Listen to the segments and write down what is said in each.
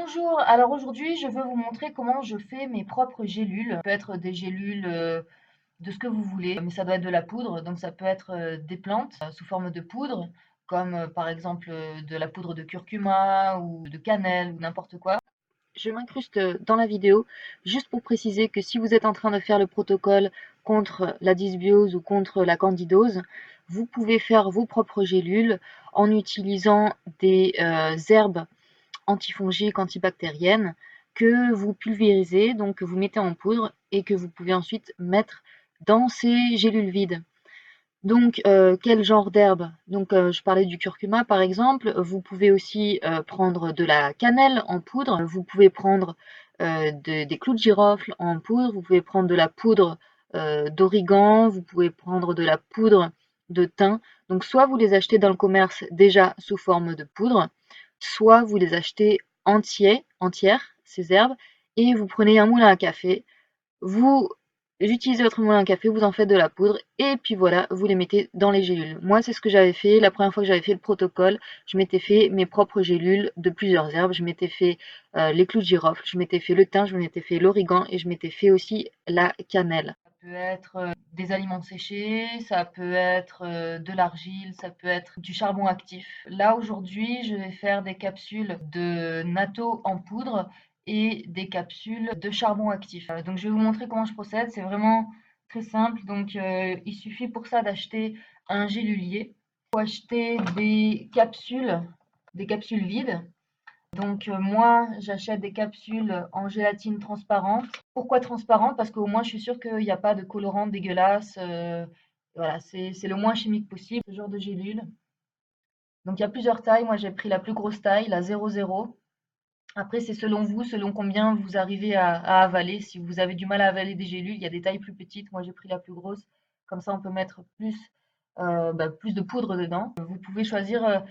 Bonjour, alors aujourd'hui je veux vous montrer comment je fais mes propres gélules. Ça peut être des gélules de ce que vous voulez, mais ça doit être de la poudre, donc ça peut être des plantes sous forme de poudre, comme par exemple de la poudre de curcuma ou de cannelle ou n'importe quoi. Je m'incruste dans la vidéo juste pour préciser que si vous êtes en train de faire le protocole contre la dysbiose ou contre la candidose, vous pouvez faire vos propres gélules en utilisant des herbes antifongiques, antibactériennes que vous pulvérisez, donc que vous mettez en poudre et que vous pouvez ensuite mettre dans ces gélules vides. Donc, quel genre d'herbe? Donc, je parlais du curcuma par exemple. Vous pouvez aussi prendre de la cannelle en poudre. Vous pouvez prendre des clous de girofle en poudre. Vous pouvez prendre de la poudre d'origan. Vous pouvez prendre de la poudre de thym. Donc, soit vous les achetez dans le commerce déjà sous forme de poudre, soit vous les achetez entières, ces herbes, et vous prenez un moulin à café. Vous utilisez votre moulin à café, vous en faites de la poudre et puis voilà, vous les mettez dans les gélules. Moi, c'est ce que j'avais fait la première fois que j'avais fait le protocole. Je m'étais fait mes propres gélules de plusieurs herbes. Je m'étais fait les clous de girofle, je m'étais fait le thym, je m'étais fait l'origan et je m'étais fait aussi la cannelle. Ça peut être des aliments séchés, ça peut être de l'argile, ça peut être du charbon actif. Là, aujourd'hui, je vais faire des capsules de natto en poudre et des capsules de charbon actif. Donc je vais vous montrer comment je procède, c'est vraiment très simple. Donc il suffit pour ça d'acheter un gélulier. Il faut acheter des capsules vides. Donc moi j'achète des capsules en gélatine transparente. Pourquoi transparente? Parce qu'au moins je suis sûre qu'il n'y a pas de colorant dégueulasse. Voilà, c'est le moins chimique possible, ce genre de gélule. Donc il y a plusieurs tailles, moi j'ai pris la plus grosse taille, la 00. Après, c'est selon vous, selon combien vous arrivez à avaler. Si vous avez du mal à avaler des gélules, il y a des tailles plus petites. Moi, j'ai pris la plus grosse. Comme ça, on peut mettre plus de poudre dedans. Vous pouvez choisir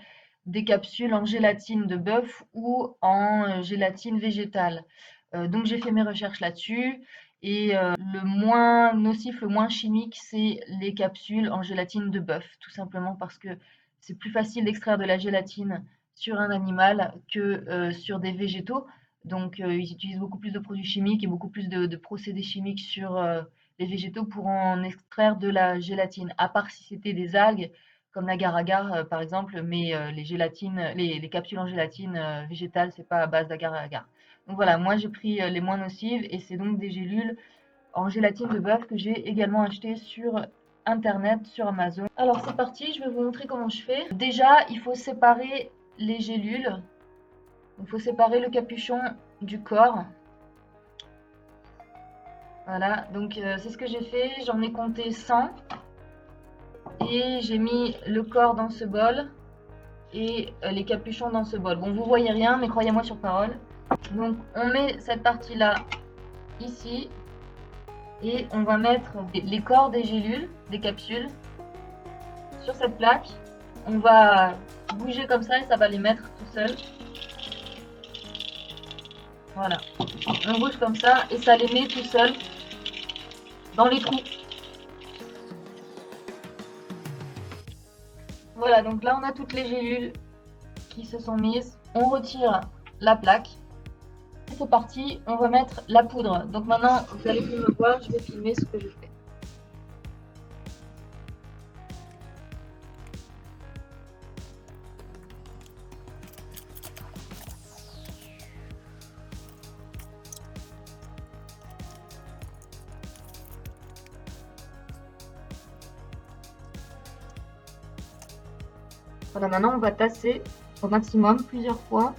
des capsules en gélatine de bœuf ou en gélatine végétale. Donc, j'ai fait mes recherches là-dessus. Et le moins nocif, le moins chimique, c'est les capsules en gélatine de bœuf. Tout simplement parce que c'est plus facile d'extraire de la gélatine sur un animal que sur des végétaux. Donc, ils utilisent beaucoup plus de produits chimiques et beaucoup plus de procédés chimiques sur les végétaux pour en extraire de la gélatine. À part si c'était des algues, comme l'agar-agar par exemple, mais les capsules en gélatine végétale, c'est pas à base d'agar-agar. Donc voilà, moi j'ai pris les moins nocives et c'est donc des gélules en gélatine de bœuf que j'ai également acheté sur internet, sur Amazon. Alors c'est parti, je vais vous montrer comment je fais. Déjà, il faut séparer les gélules. Il faut séparer le capuchon du corps. Voilà, donc c'est ce que j'ai fait. J'en ai compté 100. Et j'ai mis le corps dans ce bol et les capuchons dans ce bol. Bon, vous voyez rien, mais croyez-moi sur parole. Donc on met cette partie-là ici. Et on va mettre les corps des gélules, des capsules, sur cette plaque. On va bouger comme ça et ça va les mettre tout seul. Voilà. On bouge comme ça et ça les met tout seul dans les trous. Voilà, donc là on a toutes les gélules qui se sont mises. On retire la plaque. Et c'est parti, on va mettre la poudre. Donc maintenant, vous allez plus me voir, je vais filmer ce que je fais. Voilà, maintenant on va tasser au maximum plusieurs fois.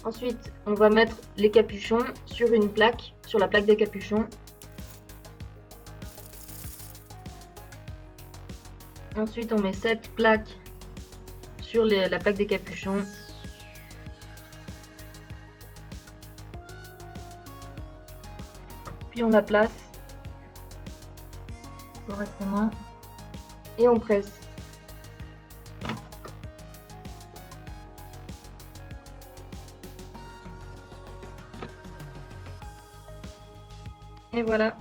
Ensuite, on va mettre les capuchons sur une plaque, sur la plaque des capuchons. Ensuite, on met cette plaque sur la plaque des capuchons. Puis on la place correctement et on presse. Et voilà,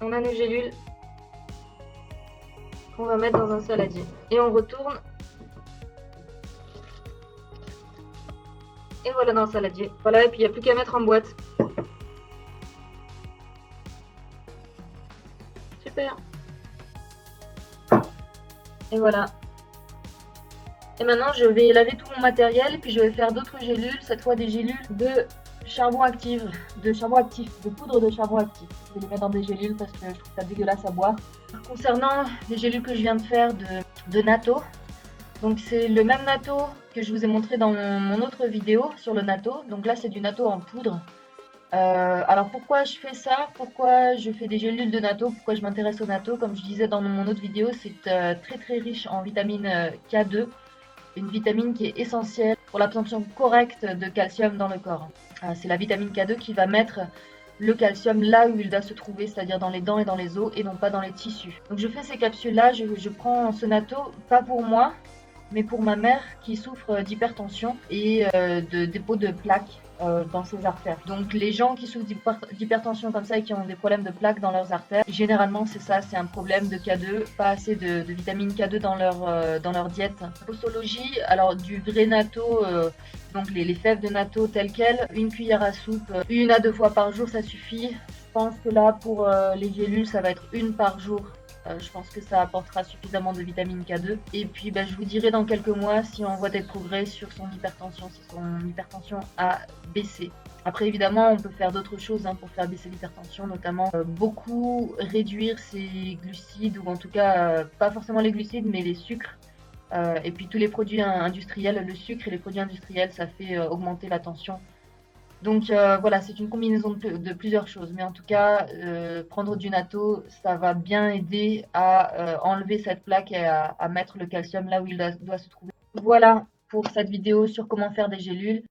on a nos gélules qu'on va mettre dans un saladier. Et on retourne. Et voilà dans le saladier. Voilà, et puis il n'y a plus qu'à mettre en boîte. Super. Et voilà. Et maintenant, je vais laver tout mon matériel, puis je vais faire d'autres gélules, cette fois des gélules de charbon actif, de poudre de charbon actif. Je vais les mettre dans des gélules parce que je trouve ça dégueulasse à boire. Concernant les gélules que je viens de faire de natto, donc c'est le même natto que je vous ai montré dans mon autre vidéo sur le natto. Donc là, c'est du natto en poudre. Alors pourquoi je fais ça? Pourquoi je fais des gélules de natto? Pourquoi je m'intéresse au natto? Comme je disais dans mon autre vidéo, c'est très très riche en vitamine K2, une vitamine qui est essentielle pour l'absorption correcte de calcium dans le corps. C'est la vitamine K2 qui va mettre le calcium là où il doit se trouver, c'est-à-dire dans les dents et dans les os et non pas dans les tissus. Donc je fais ces capsules-là, je prends ce natto, pas pour moi, mais pour ma mère qui souffre d'hypertension et de dépôt de plaques dans ses artères. Donc les gens qui souffrent d'hypertension comme ça et qui ont des problèmes de plaques dans leurs artères, généralement c'est ça, c'est un problème de K2, pas assez de vitamine K2 dans leur diète. Posologie, alors du vrai natto, donc les fèves de natto telles quelles, une cuillère à soupe, 1 à 2 fois par jour ça suffit. Je pense que là pour les gélules ça va être 1 par jour. Je pense que ça apportera suffisamment de vitamine K2. Et puis, je vous dirai dans quelques mois si on voit des progrès sur son hypertension, si son hypertension a baissé. Après, évidemment, on peut faire d'autres choses pour faire baisser l'hypertension, notamment beaucoup réduire ses glucides, ou en tout cas, pas forcément les glucides, mais les sucres. Et puis tous les produits industriels, le sucre et les produits industriels, ça fait augmenter la tension. Donc voilà, c'est une combinaison de plusieurs choses. Mais en tout cas, prendre du natto, ça va bien aider à enlever cette plaque et à mettre le calcium là où il doit se trouver. Voilà pour cette vidéo sur comment faire des gélules.